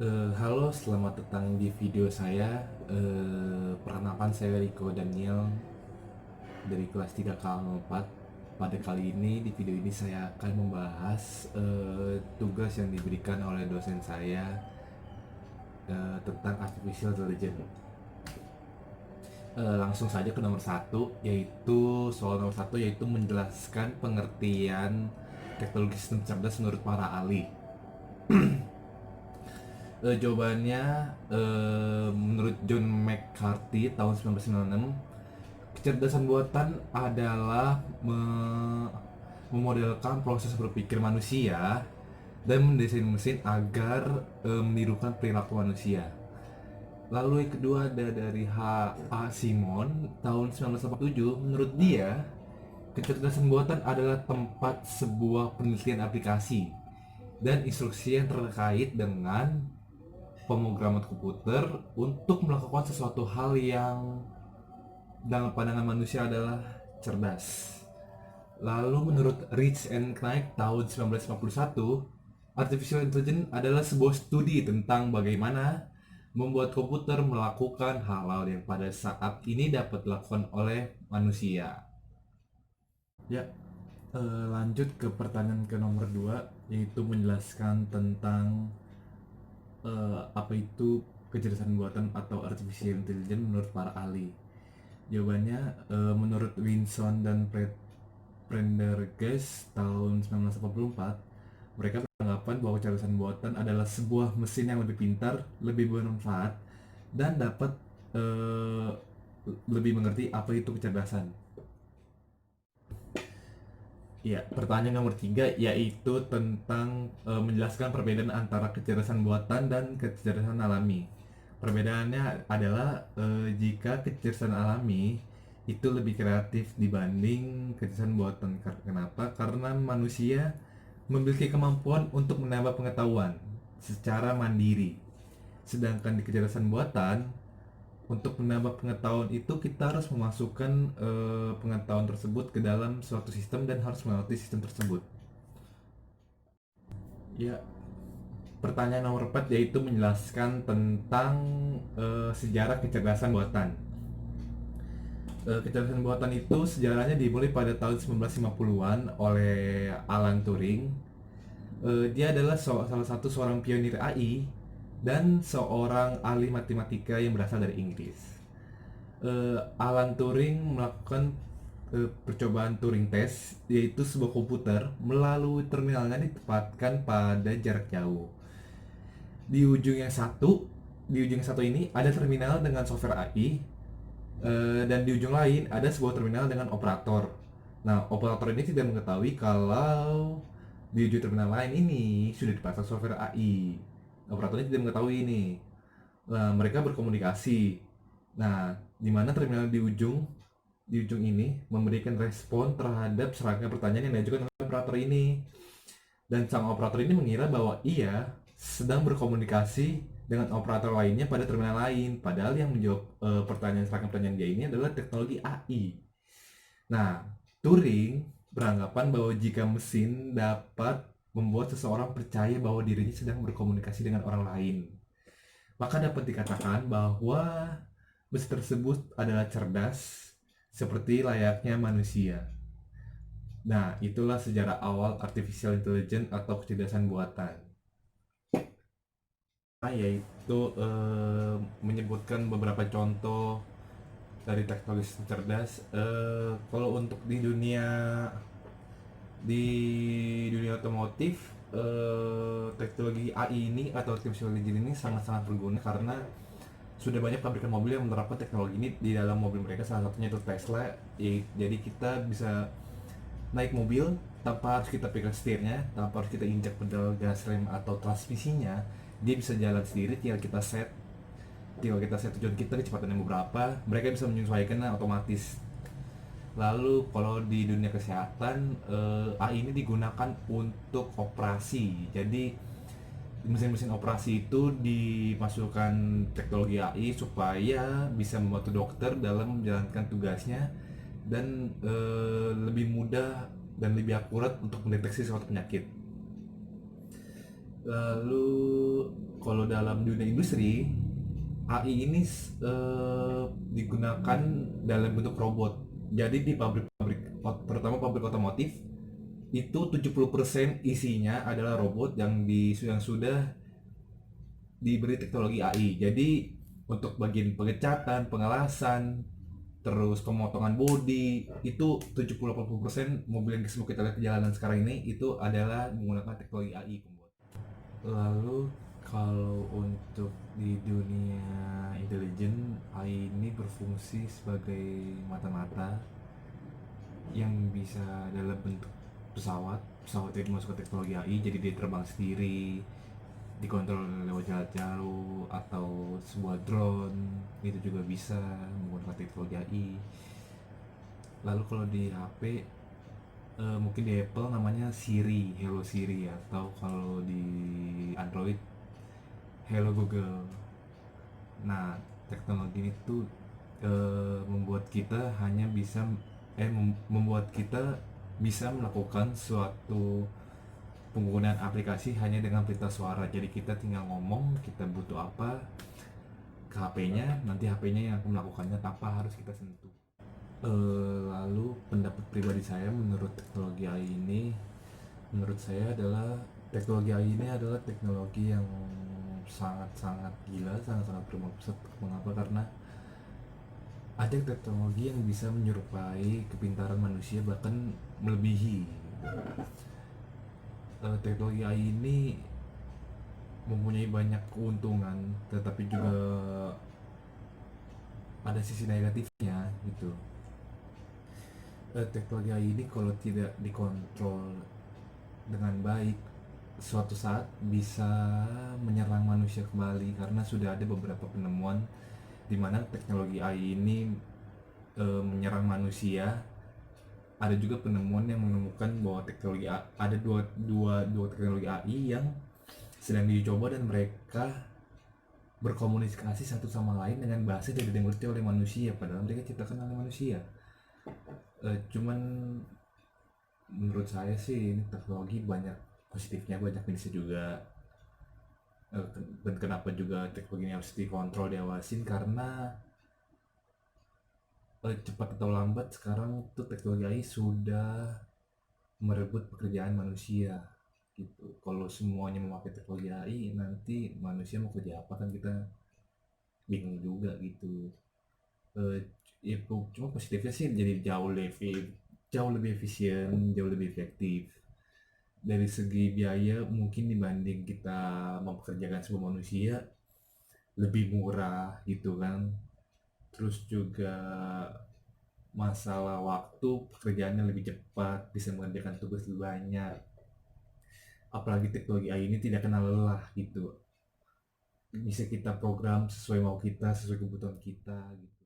Halo, selamat datang di video saya. Perkenalkan, saya Rico Daniel dari kelas 3 KL4. Pada kali ini, di video ini saya akan membahas tugas yang diberikan oleh dosen saya tentang artificial intelligence. Langsung saja ke nomor satu, yaitu soal nomor satu, yaitu menjelaskan pengertian teknologi sistem cerdas menurut para ahli. Jawabannya, menurut John McCarthy tahun 1996, kecerdasan buatan adalah memodelkan proses berpikir manusia dan mendesain mesin agar menirukan perilaku manusia. Lalu yang kedua ada dari H.A. Simon tahun 1987. Menurut dia, kecerdasan buatan adalah tempat sebuah penelitian aplikasi dan instruksi yang terkait dengan pemrograman komputer untuk melakukan sesuatu hal yang dalam pandangan manusia adalah cerdas. Lalu menurut Rich and Knight tahun 1951, artificial intelligence adalah sebuah studi tentang bagaimana membuat komputer melakukan hal-hal yang pada saat ini dapat dilakukan oleh manusia. Ya, lanjut ke pertanyaan ke nomor 2, yaitu menjelaskan tentang apa itu kecerdasan buatan atau artificial intelligence menurut para ahli. Jawabannya, menurut Winson dan Prendergast tahun 1984, mereka beranggapan bahwa kecerdasan buatan adalah sebuah mesin yang lebih pintar, lebih bermanfaat, dan dapat eh, lebih mengerti apa itu kecerdasan. Ya, pertanyaan nomor 3 yaitu tentang menjelaskan perbedaan antara kecerdasan buatan dan kecerdasan alami. Perbedaannya adalah jika kecerdasan alami itu lebih kreatif dibanding kecerdasan buatan. Kenapa? Karena manusia memiliki kemampuan untuk menambah pengetahuan secara mandiri. Sedangkan di kecerdasan buatan, untuk menambah pengetahuan itu kita harus memasukkan pengetahuan tersebut ke dalam suatu sistem dan harus melewati sistem tersebut. Ya, pertanyaan nomor 4 yaitu menjelaskan tentang sejarah kecerdasan buatan. Kecerdasan buatan itu sejarahnya dimulai pada tahun 1950-an oleh Alan Turing. Dia adalah salah satu seorang pionir AI dan seorang ahli matematika yang berasal dari Inggris. Alan Turing melakukan percobaan Turing test, yaitu sebuah komputer melalui terminalnya ditempatkan pada jarak jauh. Di ujung yang satu, di ujung yang satu ini ada terminal dengan software AI, dan di ujung lain ada sebuah terminal dengan operator. Nah, operator ini tidak mengetahui kalau di ujung terminal lain ini sudah dipasang software AI. Operatornya tidak mengetahui ini. Nah, mereka berkomunikasi. Nah, di mana terminal di ujung ini memberikan respon terhadap serangkaian pertanyaan yang diajukan oleh operator ini. Dan sang operator ini mengira bahwa ia sedang berkomunikasi dengan operator lainnya pada terminal lain, padahal yang menjawab serangkaian pertanyaan dia ini adalah teknologi AI. Nah, Turing beranggapan bahwa jika mesin dapat membuat seseorang percaya bahwa dirinya sedang berkomunikasi dengan orang lain, maka dapat dikatakan bahwa mesin tersebut adalah cerdas seperti layaknya manusia. Nah, itulah sejarah awal artificial intelligence atau kecerdasan buatan. Yaitu menyebutkan beberapa contoh dari teknologi sistem cerdas. Kalau untuk di dunia otomotif, teknologi AI ini atau artificial intelligence ini sangat-sangat berguna karena sudah banyak pabrikan mobil yang menerapkan teknologi ini di dalam mobil mereka. Salah satunya itu Tesla. Jadi kita bisa naik mobil tanpa harus kita pegang setirnya, tanpa harus kita injak pedal gas rem atau transmisinya. Dia bisa jalan sendiri, tinggal kita set tujuan kita, kecepatannya berapa, mereka bisa menyesuaikannya otomatis. Lalu kalau di dunia kesehatan, AI ini digunakan untuk operasi. Jadi mesin-mesin operasi itu dimasukkan teknologi AI supaya bisa membantu dokter dalam menjalankan tugasnya dan lebih mudah dan lebih akurat untuk mendeteksi suatu penyakit. Lalu kalau dalam dunia industri, AI ini digunakan dalam bentuk robot. Jadi di pabrik-pabrik, terutama pabrik otomotif, itu 70% isinya adalah robot yang sudah diberi teknologi AI. Jadi untuk bagian pengecatan, pengelasan, terus pemotongan bodi, itu 70-80% mobil yang semua kita lihat di jalanan sekarang ini itu adalah menggunakan teknologi AI pembuat. Lalu kalau untuk di dunia intelijen, AI ini berfungsi sebagai mata-mata yang bisa dalam bentuk pesawat. Pesawat itu masuk ke teknologi AI, jadi dia terbang sendiri, dikontrol lewat jarak jauh, atau sebuah drone itu juga bisa menggunakan teknologi AI. Lalu kalau di HP, mungkin di Apple namanya Siri, Hello Siri, atau kalau di Android Hello Google. Nah, teknologi itu membuat kita hanya bisa membuat kita bisa melakukan suatu penggunaan aplikasi hanya dengan perintah suara. Jadi kita tinggal ngomong kita butuh apa ke HP-nya, nanti HP-nya yang akan melakukannya tanpa harus kita sentuh. Lalu pendapat pribadi saya menurut teknologi AI ini, menurut saya adalah teknologi AI ini adalah teknologi yang sangat-sangat gila, sangat-sangat bermaksud. Mengapa? Karena ada teknologi yang bisa menyerupai kepintaran manusia, bahkan melebihi. Teknologi AI ini mempunyai banyak keuntungan, tetapi juga ada sisi negatifnya gitu. Teknologi AI ini kalau tidak dikontrol dengan baik, suatu saat bisa menyerang manusia kembali, karena sudah ada beberapa penemuan di mana teknologi AI ini menyerang manusia. Ada juga penemuan yang menemukan bahwa ada dua teknologi AI yang sedang dicoba dan mereka berkomunikasi satu sama lain dengan bahasa yang tidak dimengerti oleh manusia, padahal mereka ciptakan oleh manusia. Cuman menurut saya sih ini teknologi banyak positifnya, banyak minusnya juga. Dan kenapa juga teknologi ini harus dikontrol, diawasin, karena cepat atau lambat sekarang tuh teknologi AI sudah merebut pekerjaan manusia gitu. Kalau semuanya memakai teknologi AI, nanti manusia mau kerja apa kan kita bingung juga gitu. eh, ya cuma positifnya sih jadi jauh lebih efisien, jauh lebih efektif. Dari segi biaya mungkin dibanding kita mempekerjakan sebuah manusia lebih murah gitu kan. Terus juga masalah waktu, pekerjaannya lebih cepat, bisa mengerjakan tugas lebih banyak. Apalagi teknologi AI ini tidak kenal lelah gitu, bisa kita program sesuai mau kita, sesuai kebutuhan kita gitu.